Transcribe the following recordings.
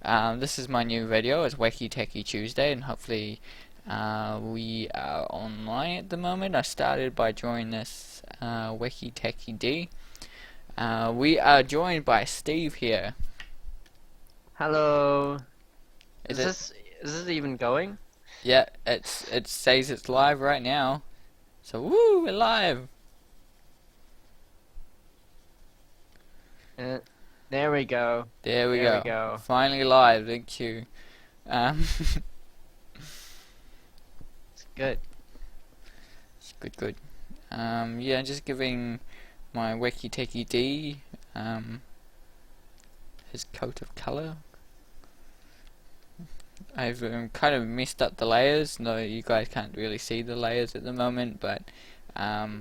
This is my new video. It's Wacky Tacky Tuesday, and hopefully we are online at the moment. I started by drawing this Wacky Tacky D. We are joined by Steve here. Hello. Is Is it? this even going? Yeah, it says it's live right now. So woo, we're live. Uh, there we go. There we There we go. go. Finally live. Thank you. Um, It's good. good. Yeah, just giving my Wacky Tacky D his coat of color. I've kind of messed up the layers. No, you guys can't really see the layers at the moment, but I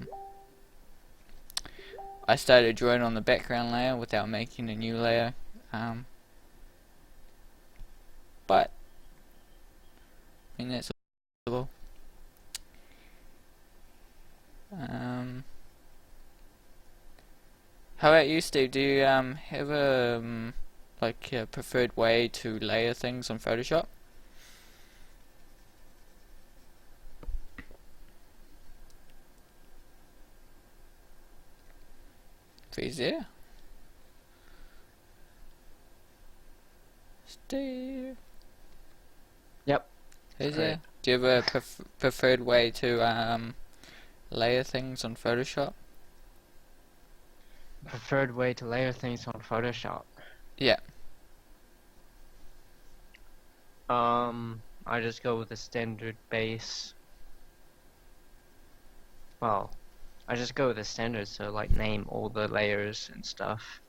started drawing on the background layer without making a new layer. But I mean that's possible. How about you, Steve? Do you have a like a preferred way to layer things on Photoshop? Please, there, Steve. Yep. Is Great. there? Do you have a preferred way to layer things on Photoshop? Preferred way to layer things on Photoshop. Yeah. I just go with the standard base. Well, I just go with the standard, so like name all the layers and stuff.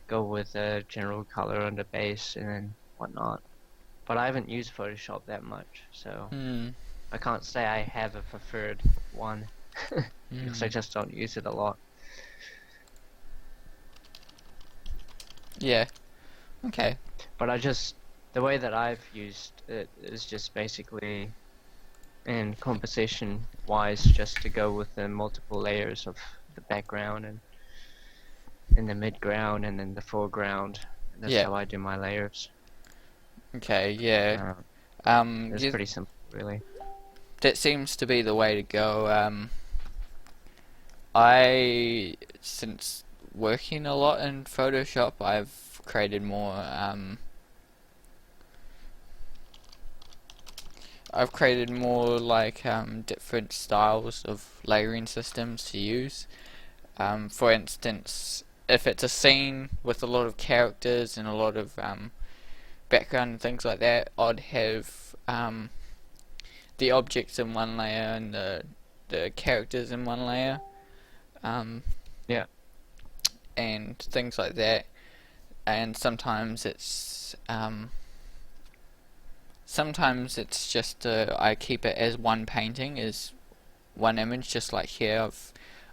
Go with the general color on the base and then whatnot. But I haven't used Photoshop that much, so I can't say I have a preferred one because I just don't use it a lot. Yeah. Okay. But the way that I've used it is just basically in composition wise just to go with the multiple layers of the background and in the midground and then the foreground. That's Yeah. how I do my layers. Okay. Yeah. It's Yeah, pretty simple really. that seems to be the way to go. Since working a lot in Photoshop, I've created more. I've created more like different styles of layering systems to use. For instance, if it's a scene with a lot of characters and a lot of background and things like that, I'd have the objects in one layer and the characters in one layer, Yeah. and things like that. And sometimes it's just I keep it as one painting, as one image, just like here.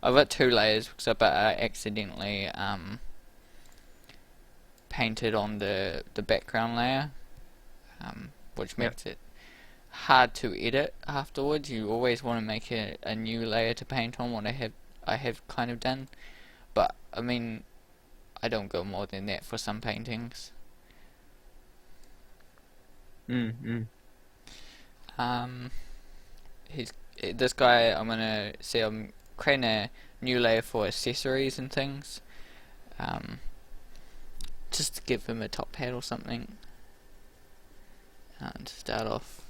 I've got two layers because I accidentally painted on the background layer, which Yep. makes it hard to edit afterwards. You always want to make a new layer to paint on. What I have kind of done, but I mean I don't go more than that for some paintings. Um, he's this guy. I'm creating a new layer for accessories and things. Just to give him a top hat or something. And to start off.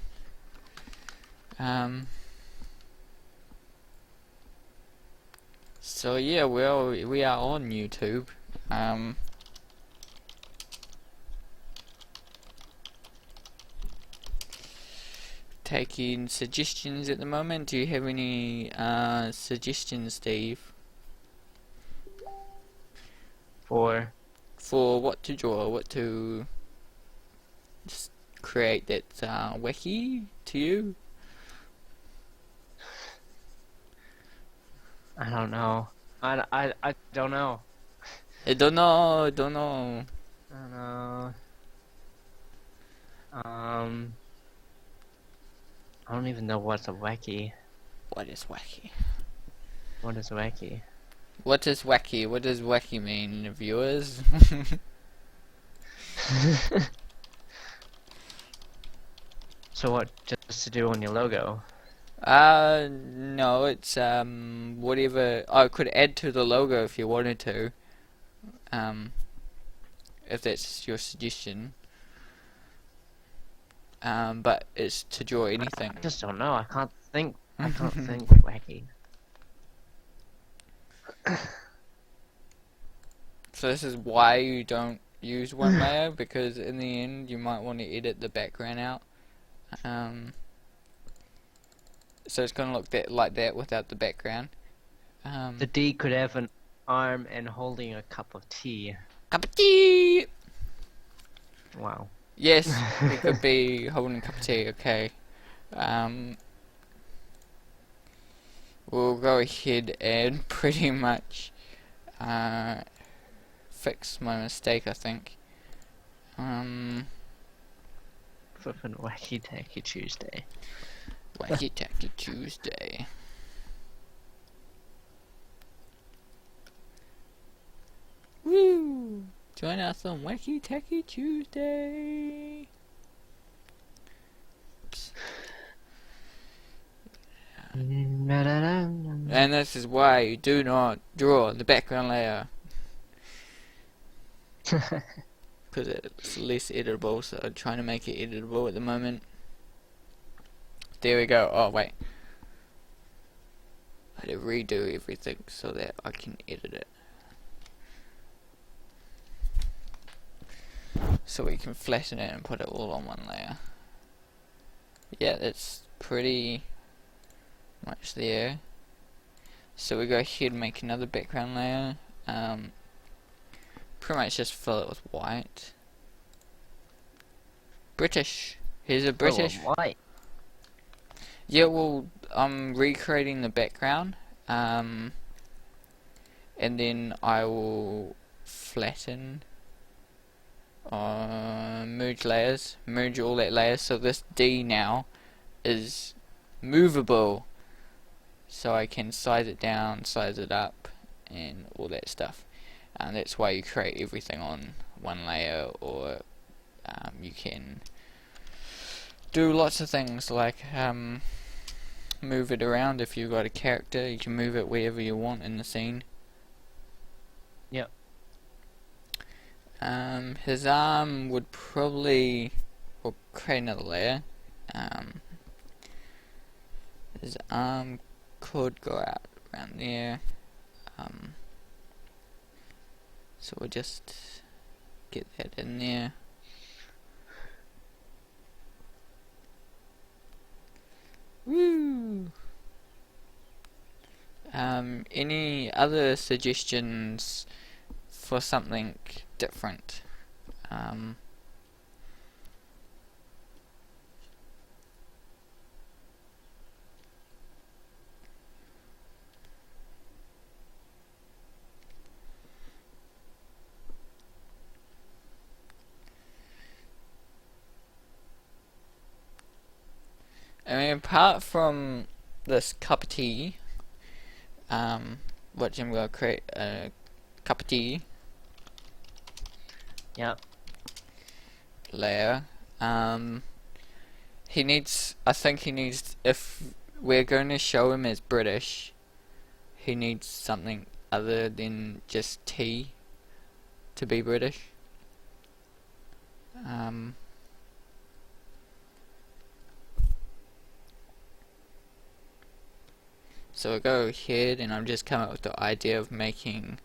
So yeah, we are on YouTube. Taking suggestions at the moment. Do you have any suggestions, Steve, For for what to draw, what to just create that's wacky to you? I don't know. I don't know. I don't know. I don't know. I don't know. Um, I don't even know what's a wacky. What is wacky? What is wacky? What is wacky? What does wacky mean, viewers? So what, just to do on your logo? No, it's whatever. I could add to the logo if you wanted to. Um, if that's your suggestion. But it's to draw anything. I just don't know. I can't think. I can't think wacky. So this is why you don't use one layer, because in the end you might want to edit the background out. So it's gonna look like that without the background. The D could have an arm and holding a cup of tea. Cup of tea! Wow. Yes, it could be holding a cup of tea, okay. We'll go ahead and pretty much fix my mistake, I think. Flippin' wacky tacky Tuesday. Wacky Tacky Tuesday. Woo! Join us on Wacky Tacky Tuesday. Oops. And this is why you do not draw the background layer, because it's less editable, so I'm trying to make it editable at the moment. There we go. Oh wait, I had to redo everything so that I can edit it, so we can flatten it and put it all on one layer. Yeah, that's pretty much there. So we go ahead and make another background layer. Pretty much just fill it with white. British. Here's a British. Oh, white. Yeah, well, I'm recreating the background, and then I will flatten, merge layers, merge all that layers, so this D now is movable, so I can size it down, size it up, and all that stuff. And that's why you create everything on one layer, or you can do lots of things like move it around. If you've got a character, you can move it wherever you want in the scene. Yep. His arm would probably, we'll create another layer. His arm could go out around there. So we'll just get that in there. Woo! Any other suggestions for something different? I mean, apart from this cup of tea, which I'm gonna create a cup of tea Yep. layer. He needs, I think he needs, if we're going to show him as British, he needs something other than just tea to be British. So we'll go ahead, and I've just come up with the idea of making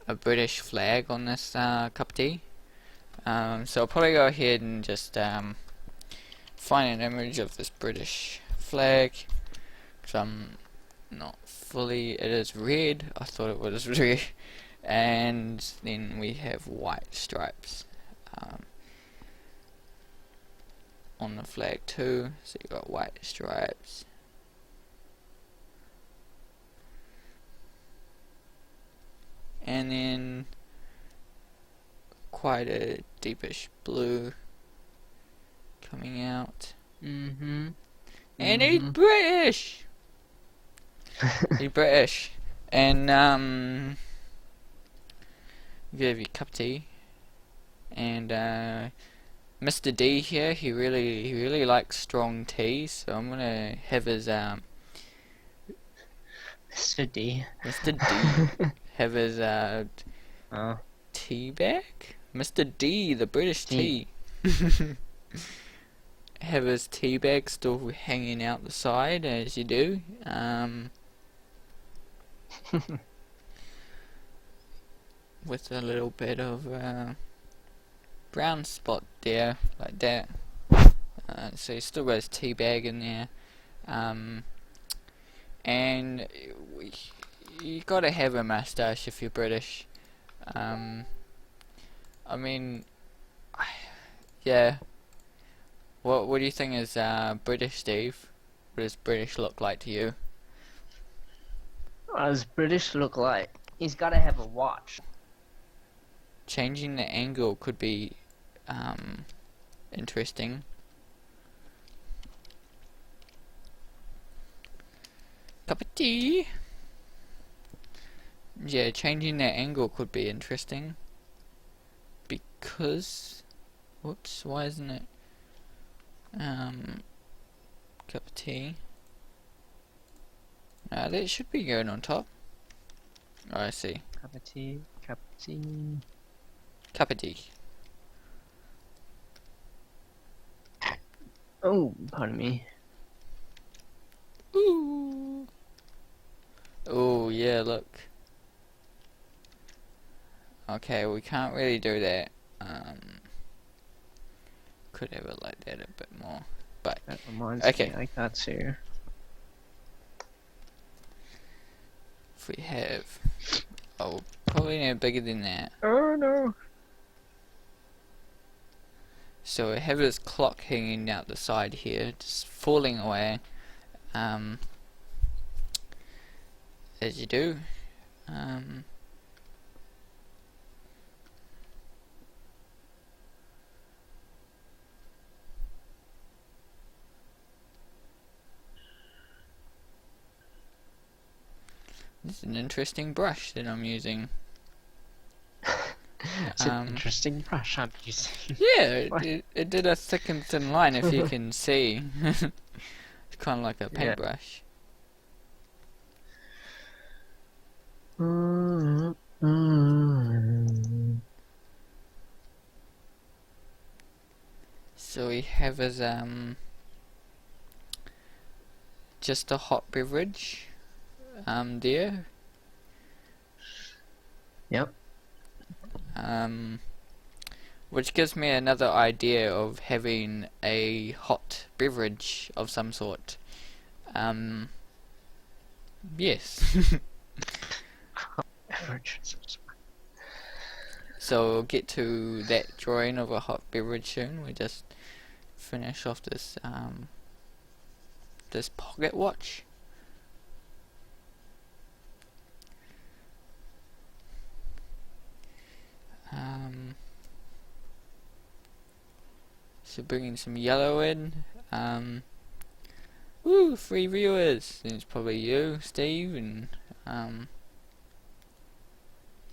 a British flag on this cup of tea. So I'll probably go ahead and just find an image of this British flag, because I'm not fully, it is red, I thought it was red, and then we have white stripes on the flag too, so you got white stripes. And then quite a deepish blue coming out. And he's British! He's British. And give you a cup of tea. And Mr. D here, he really likes strong tea, so I'm gonna have his Mr. D. Mr. D have his Oh, tea bag? Mr. D, the British tea. tea. Have his tea bag still hanging out the side as you do. With a little bit of brown spot there, like that. So he still got his tea bag in there. And you gotta have a mustache if you're British. I mean, yeah. What do you think is British, Steve? What does British look like to you? What does British look like? He's gotta have a watch. Changing the angle could be interesting. Cup of tea. Yeah, changing that angle could be interesting. Because, whoops, why isn't it? Cup of tea. That should be going on top. Oh, I see. Cup of tea, cup of tea. Cup of tea. Oh, pardon me. Ooh. Oh, yeah, look. Okay, we can't really do that. Could have it like that a bit more. But, That reminds okay. me, I got to. If we have... Oh, probably no bigger than that. Oh no. So we have this clock hanging out the side here, just falling away. As you do. This is an interesting brush that I'm using. It's an interesting brush I'm using. Yeah, it did a thick and thin line, if you can see. It's kind of like a paintbrush. So we have as just a hot beverage there. Yep. Which gives me another idea of having a hot beverage of some sort. Yes. So we'll get to that drawing of a hot beverage soon. We just finish off this this pocket watch. So bringing some yellow in. Woo, 3 viewers. It's probably you, Steve, and got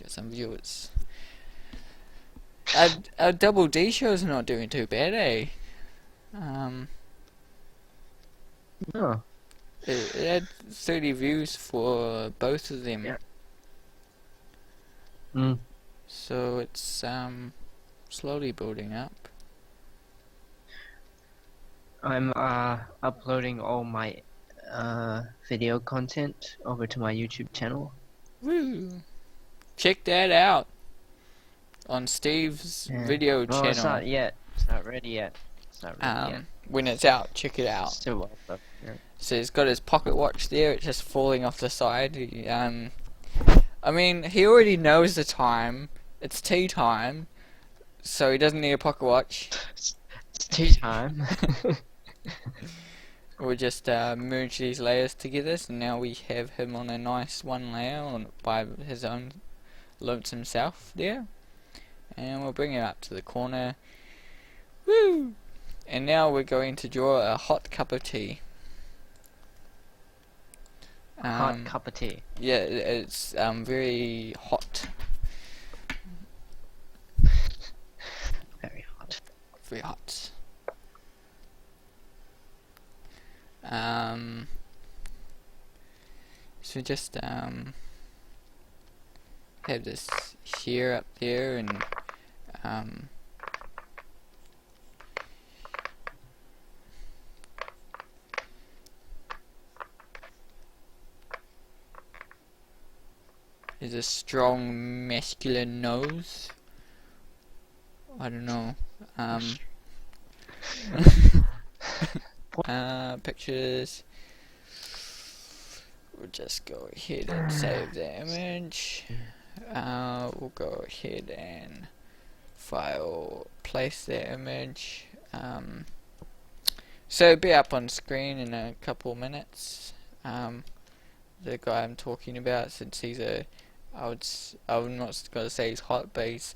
some viewers. Our Double D show's not doing too bad, eh? Oh. It had 30 views for both of them. Yeah. So it's slowly building up. I'm uploading all my video content over to my YouTube channel. Woo! Check that out on Steve's video channel. It's not yet. It's not ready yet. It's not ready yet. When it's out, check it out. Still up. Yeah. So he's got his pocket watch there. It's just falling off the side. I mean, he already knows the time. It's tea time, so he doesn't need a pocket watch. It's tea time. We'll just merge these layers together, so now we have him on a nice one layer by his own lonesome self there. And we'll bring him up to the corner. Woo! And now we're going to draw a hot cup of tea. Hot cup of tea. Yeah, it's very hot. Very hot. very hot. So just have this here, up there, and there's a strong masculine nose. I don't know. Pictures. We'll just go ahead and save the image. We'll go ahead and file, place the image. So it'll be up on screen in a couple minutes. The guy I'm talking about, since he's I'm not gonna say he's hot, but he's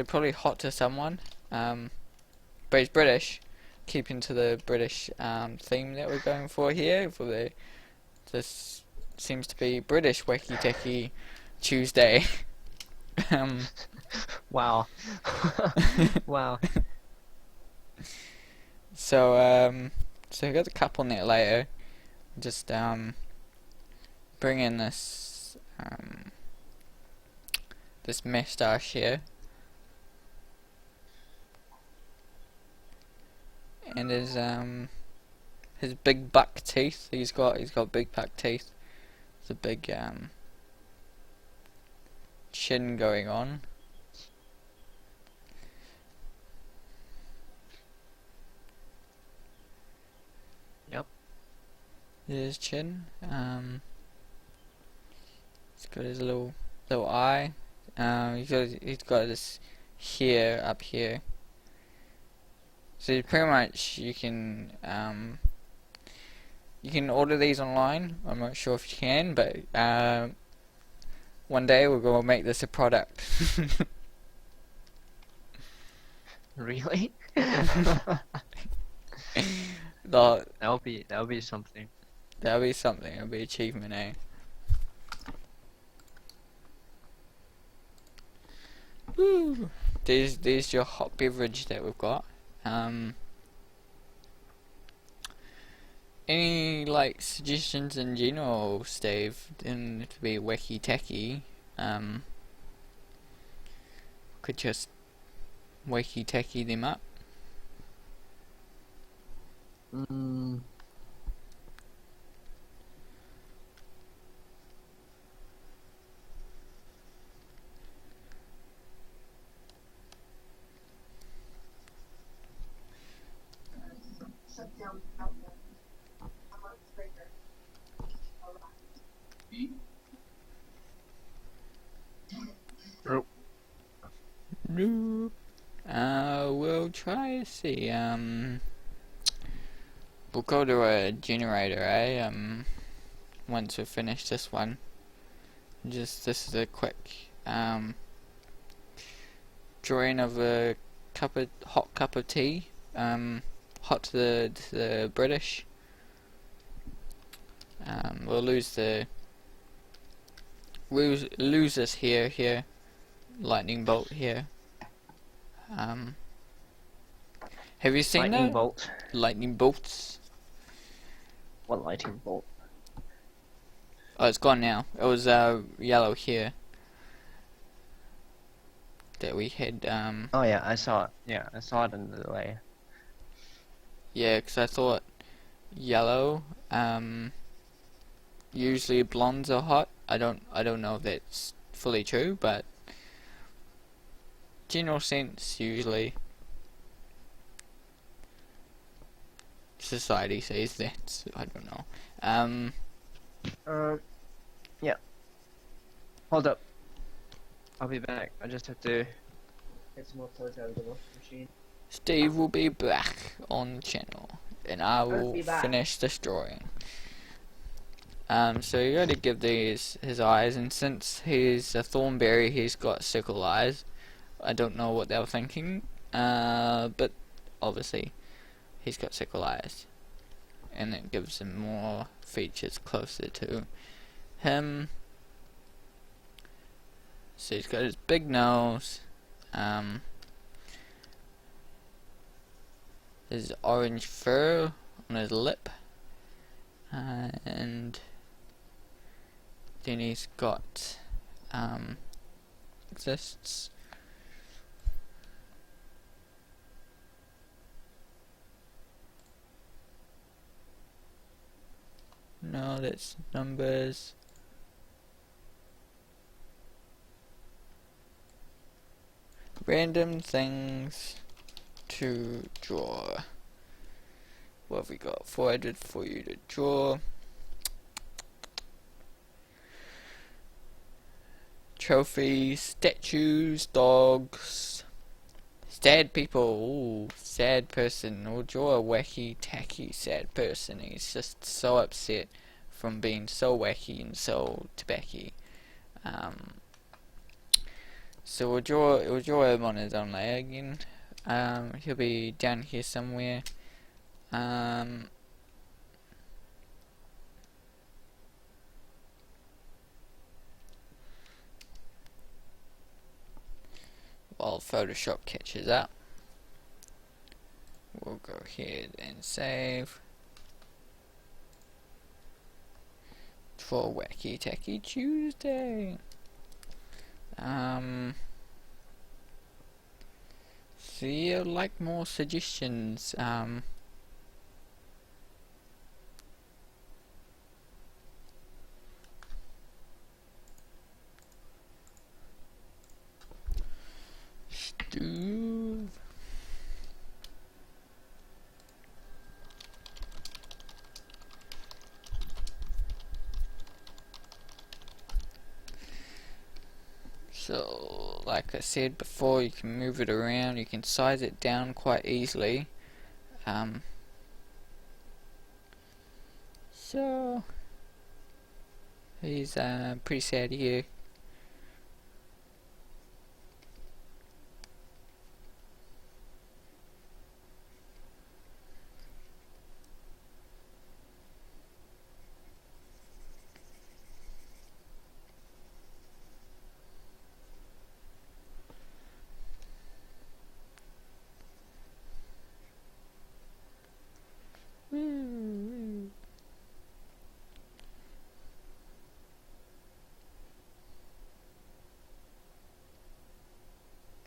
probably hot to someone. But he's British, keeping to the British theme that we're going for here. This seems to be British Wacky Tacky Tuesday. Wow. Wow. So we got the couple net later. Just bring in this this moustache here, and his big buck teeth. He's got big buck teeth. There's a big chin going on. Yep. There's his chin. He's got his little eye. He's got this hair up here. So pretty much you can order these online. I'm not sure if you can, but one day we're gonna make this a product. Really? That'll That'll be something. be something. It'll be achievement, eh? Woo! There's your hot beverage that we've got. Any like suggestions in general, Steve? And to be wacky tacky. Could just wacky tacky them up. Mm. No. We'll try to see. We'll go to a generator, eh? Once we finish this one. This is a quick drawing of a hot cup of tea. Hot to the British. We'll lose this here. Lightning bolt here. Have you seen Lightning that? bolt. Lightning bolts. What lightning bolt? Oh, it's gone now. It was yellow here that we had. Oh yeah, I saw it. Yeah, I saw it in the layer. Yeah, 'cause I thought yellow. Usually blondes are hot. I don't know if that's fully true, but general sense usually society says that. So I don't know. Yeah. Hold up. I'll be back. I just have to get some more clothes out of the washing machine. Steve will be back on the channel, and I will be back. finish this drawing. So you got to give these his eyes, and since he's a thornberry, he's got circle eyes. I don't know what they were thinking, but obviously he's got circle eyes, and it gives him more features closer to him. So he's got his big nose, his orange fur on his lip, and then he's got exists. No, that's numbers. Random things to draw. What have we got forwarded for you to draw? Trophies, statues, dogs, sad people. Ooh, sad person. We'll draw a wacky, tacky, sad person. He's just so upset from being so wacky and so tabacky. So we'll draw him on his own layer again. He'll be down here somewhere. While Photoshop catches up, we'll go ahead and save. For Wacky Tacky Tuesday. So yeah, like more suggestions. Stew. So, like I said before, you can move it around, you can size it down quite easily. So, he's pretty sad here.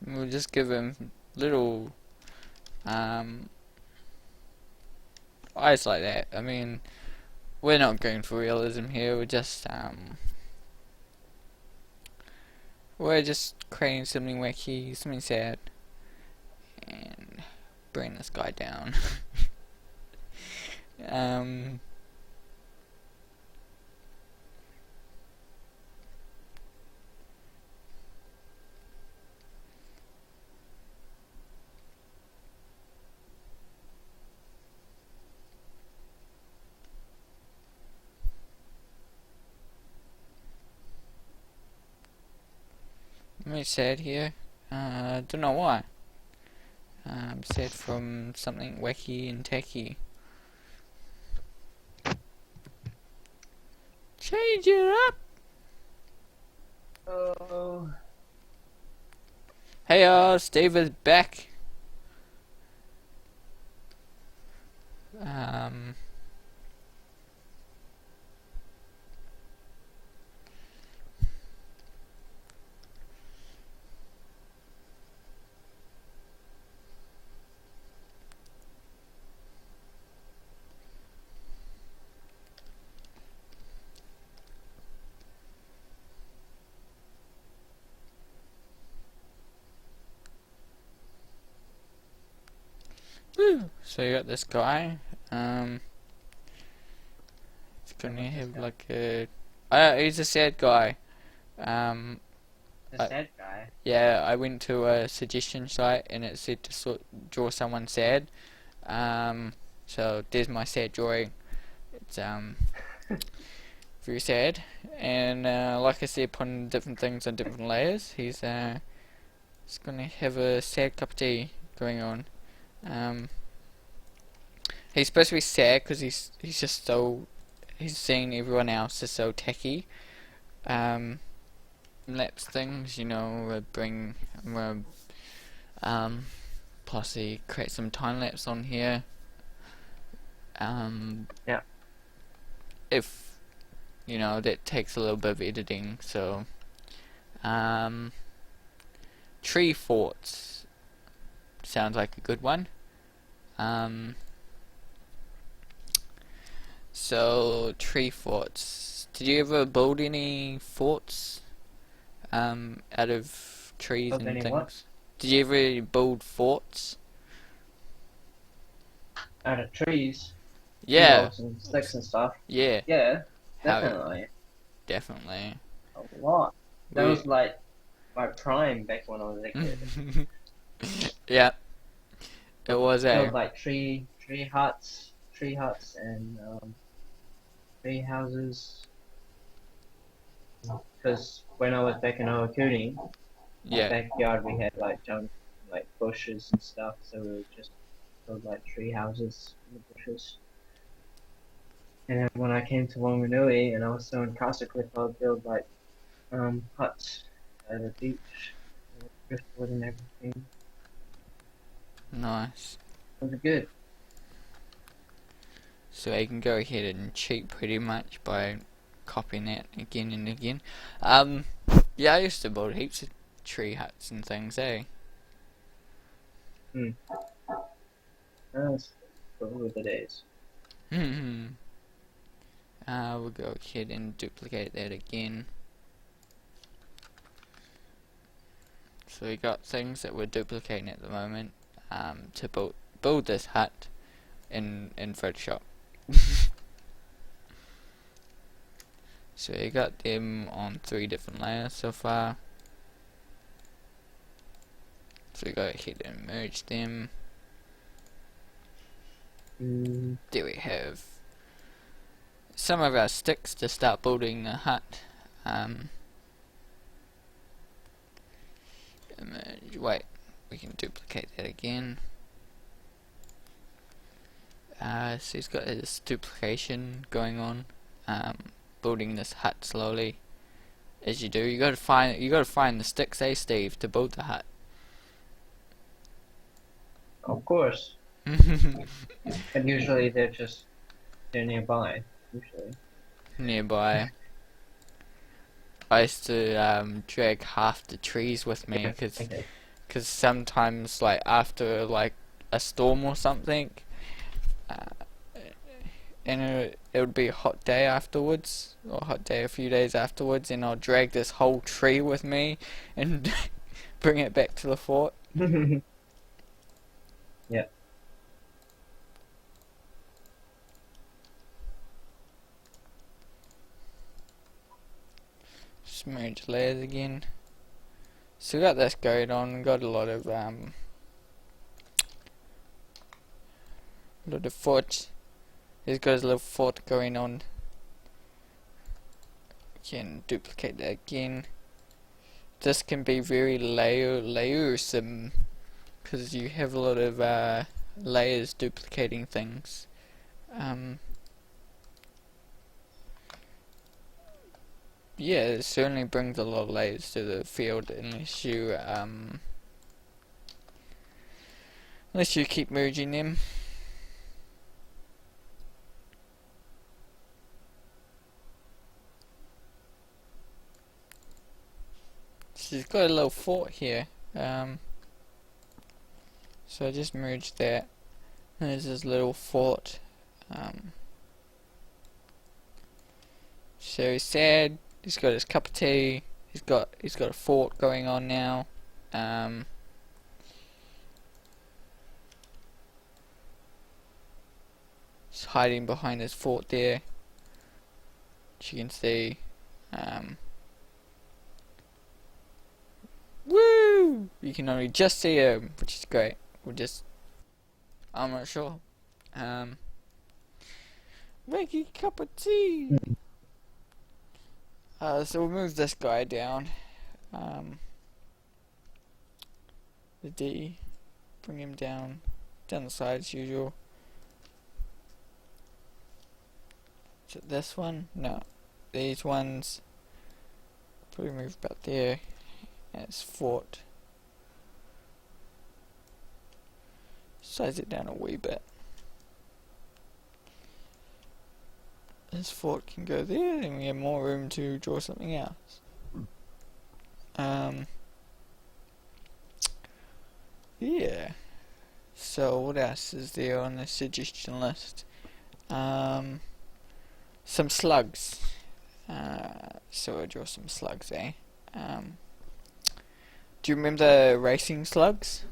We'll just give him little eyes like that. I mean, we're not going for realism here. We're just creating something wacky, something sad, and bring this guy down. I'm sad here. Don't know why. I'm sad from something wacky and tacky. Change it up. Oh. Hey, Steve is back. Woo. So you got this guy. He's gonna have like a. He's a sad guy. The sad guy. Yeah, I went to a suggestion site and it said to draw someone sad. So there's my sad drawing. It's very sad, and like I said, putting different things on different layers. He's gonna have a sad cup of tea going on. He's supposed to be sad because he's just so he's seeing everyone else is so tacky. Lapse things, you know, bring possibly create some time lapse on here. Yeah. If you know, that takes a little bit of editing. So tree forts sounds like a good one. So tree forts. Did you ever build any forts out of trees Of and any what? things? Did you ever build forts? Out of trees, tree Yeah. logs and sticks and stuff. Yeah. Yeah, How definitely. definitely. A lot. That We was like my prime back when I was a kid. yeah, it was Build a like tree huts and tree houses. Because when I was back in Owakuni, my yeah. backyard we had like junk, like bushes and stuff. So we would just build like tree houses in the bushes. And then when I came to Wanganui and I was still in Casa Cliff, I would build like huts at the beach, with driftwood and everything. Nice. It was good. So you can go ahead and cheat pretty much by copying that again and again. Yeah, I used to build heaps of tree huts and things, eh? Hmm. That's probably the days. We'll go ahead and duplicate that again. So we got things that we're duplicating at the moment to build this hut in Photoshop. So we got them on 3 different layers so far. So we go ahead and merge them. There we have some of our sticks to start building the hut. Wait, we can duplicate that again. So he's got his duplication going on, building this hut slowly. As you do, you gotta find the sticks, eh, Steve, to build the hut. Of course. And usually they're nearby. Usually. Nearby. I used to drag half the trees with me Okay. cause sometimes like after like a storm or something, uh, and it would be a hot day afterwards, or a hot day a few days afterwards, and I'll drag this whole tree with me and bring it back to the fort. Yeah. Just merge layers again. So we got this going on. Got a lot of fort. He's got his little fort going on. Can duplicate that again. This can be very layersome because you have a lot of layers duplicating things. Yeah, it certainly brings a lot of layers to the field unless you keep merging them. She's got a little fort here. So I just merged that. There's this little fort. So he's sad. He's got his cup of tea. He's got a fort going on now. He's hiding behind his fort there. As you can see. Woo! You can only just see him, which is great. I'm not sure. Wacky cup of tea. So we'll move this guy down. The D. Bring him down the side as usual. Is it this one? No. These ones. Probably move about there. And it's fort. size it down a wee bit. This fork can go there, and we have more room to draw something else. Yeah. So what else is there on the suggestion list? Some slugs. So I'll draw some slugs, eh? Do you remember racing slugs,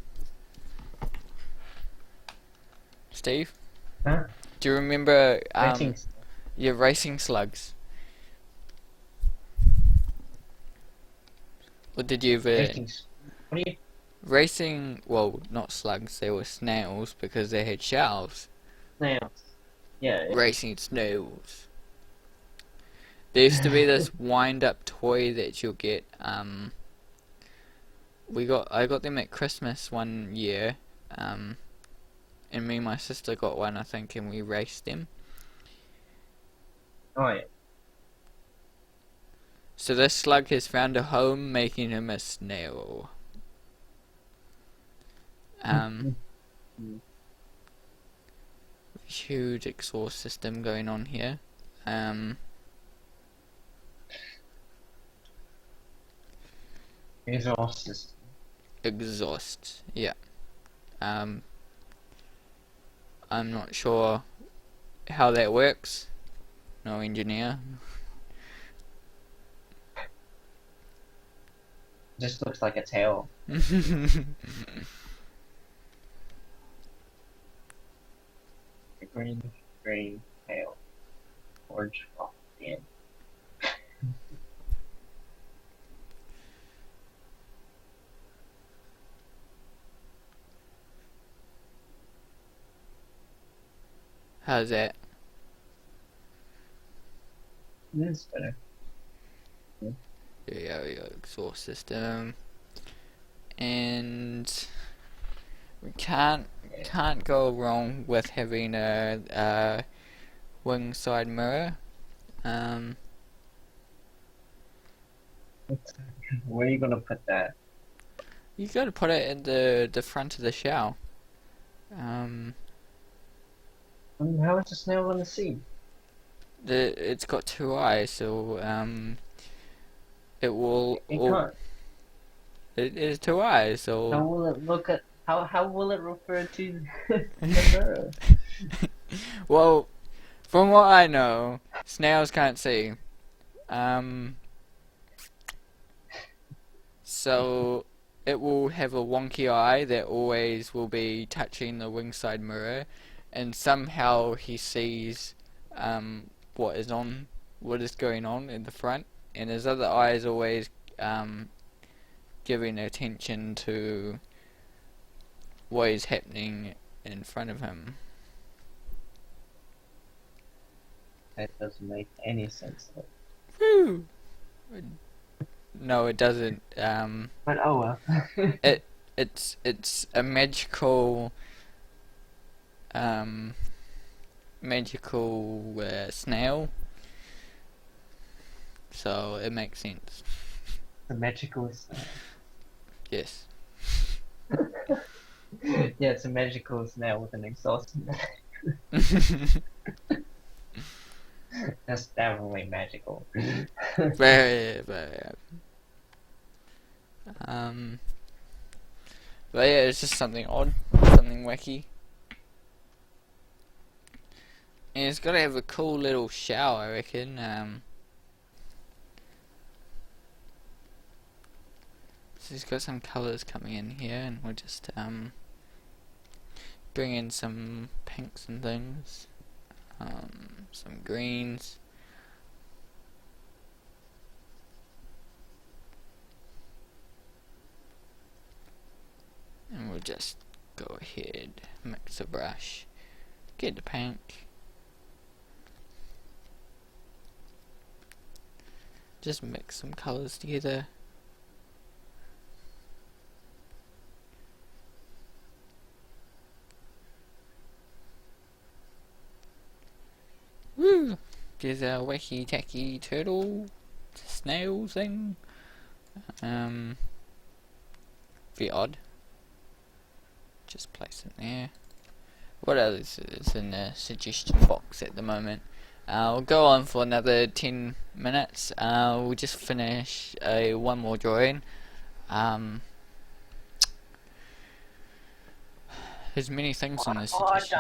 Steve? Huh? Do you remember Ratings. your racing slugs? Or did you ever Ratings. What do you? racing? Well, not slugs. They were snails because they had shells. Snails. Yeah. Racing snails. There used to be this wind-up toy that you'll get. I got them at Christmas one year. And me and my sister got one, I think, and we raced them. Oh yeah. So this slug has found a home, making him a snail. Huge exhaust system going on here. Exhaust system. Exhaust, yeah. I'm not sure how that works. No engineer. Just looks like a tail. A green tail. Orange off the end. How's that? That's better. Yeah, exhaust system, and we can't go wrong with having a wing side mirror. Where are you gonna put that? You got to put it in the front of the shell. How is the snail gonna see? It's got two eyes, so it will. It can't. It is two eyes, so. How will it look at? How will it refer to the mirror? Well, from what I know, snails can't see. So it will have a wonky eye that always will be touching the wing side mirror, and somehow he sees what is going on in the front, and his other eye is always giving attention to what is happening in front of him. That doesn't make any sense. Woo! No, it doesn't. But oh well. It's a magical snail, so it makes sense. The magical snail. Yes. Yeah, it's a magical snail with an exhaust. That's definitely magical. Very. But yeah, it's just something odd, something wacky. And it's gotta have a cool little shell, I reckon. So it's got some colours coming in here, and we'll just bring in some pinks and things, some greens. And we'll just go ahead, mix a brush, get the pink, just mix some colours together. Woo! There's a wacky tacky turtle snail thing. Very odd. Just place it there. what else is in the suggestion box at the moment? We'll go on for another 10 minutes. We'll just finish one more drawing. There's many things on this suggestion.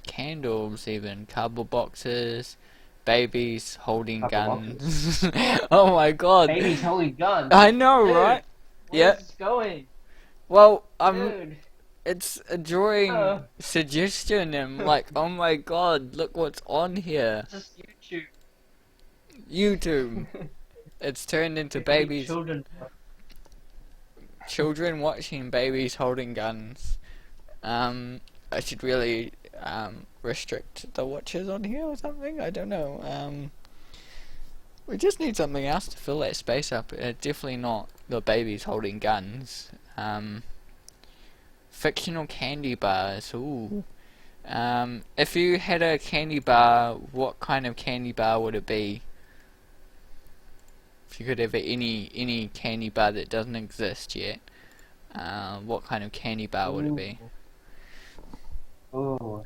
Candles, even cardboard boxes, babies holding guns. Oh my god! Babies holding guns. I know, Dude, right? Where's this going? Well, Dude. it's a drawing suggestion, and I'm like, oh my god, look what's on here. It's just YouTube. YouTube. It's turned into babies. Children watching babies holding guns. I should really restrict the watches on here or something. I don't know. We just need something else to fill that space up. Definitely not the babies holding guns. Fictional candy bars. Ooh. If you had a candy bar, what kind of candy bar would it be? If you could have any candy bar that doesn't exist yet, what kind of candy bar would it be? Ooh.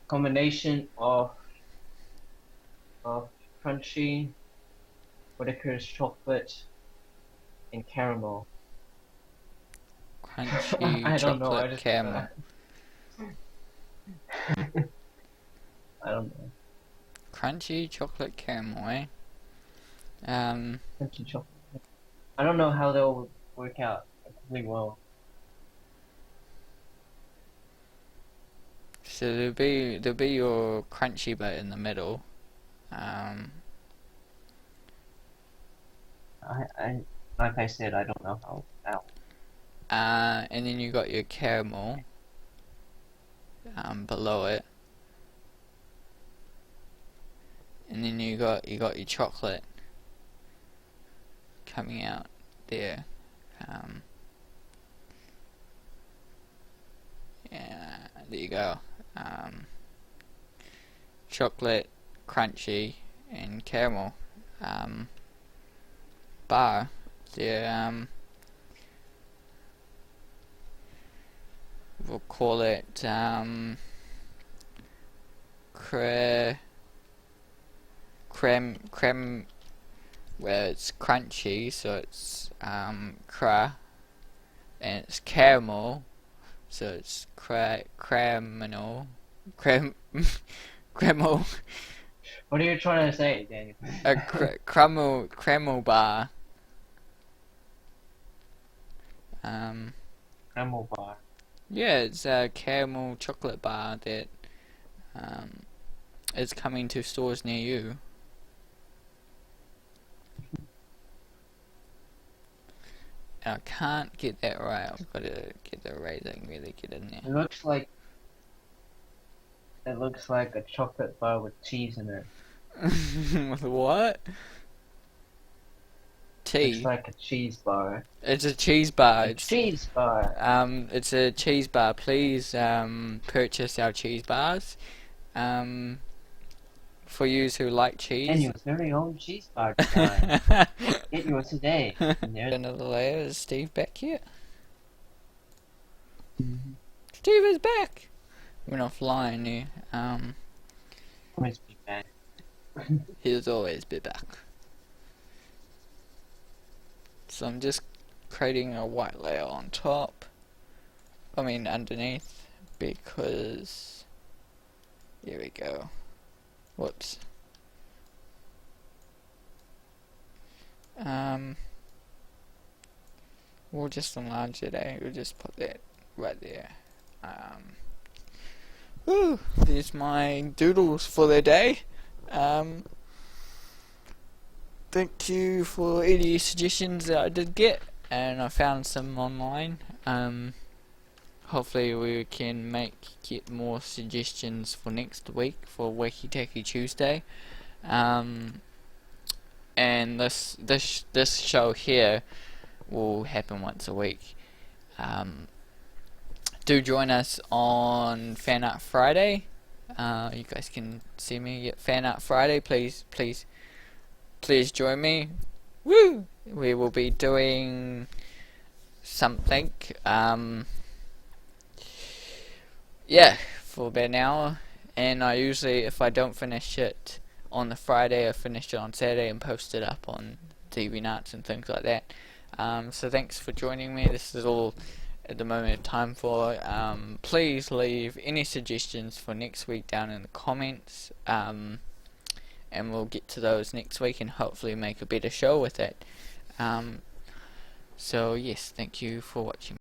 Combination of crunchy, Whitaker's chocolate, and caramel. Crunchy chocolate caramel. I don't know. Crunchy chocolate caramel, eh? Crunchy chocolate. I don't know how they'll work out. Really well. So there'll be your crunchy bit in the middle. Like I said, I don't know how. And then you got your caramel below it, and then you got your chocolate coming out there. Yeah, there you go. Chocolate, crunchy, and caramel bar. The we'll call it creme, where it's crunchy, so it's cra, and it's caramel, so it's caramel. What are you trying to say, Daniel? A caramel bar. Caramel bar. Yeah, it's a caramel chocolate bar that is coming to stores near you. And I can't get that right. I've got to get the rating, really get in there. It looks like a chocolate bar with cheese in it. With what? Tea? It's like a cheese bar. It's a cheese bar. It's cheese bar. It's a cheese bar. Please purchase our cheese bars. For yous who like cheese. Daniel's very own cheese bar design. Get yours today. And there's another layer. Is Steve back yet? Steve is back. Went offline here. always be back. He'll always be back. So I'm just creating a white layer on top. I mean underneath, because here we go. Whoops. We'll just enlarge it, eh? We'll just put that right there. There's my doodles for the day. Thank you for any suggestions that I did get, and I found some online. Hopefully we can get more suggestions for next week for Wacky Tacky Tuesday. And this show here will happen once a week. Do join us on Fan Art Friday. You guys can see me at Fan Art Friday. Please join me. Woo! We will be doing something. Yeah, for about an hour. And I usually, if I don't finish it on the Friday, I finish it on Saturday and post it up on TV Nuts and things like that. So thanks for joining me. This is all at the moment of time for. Please leave any suggestions for next week down in the comments, and we'll get to those next week and hopefully make a better show with it. So yes, thank you for watching.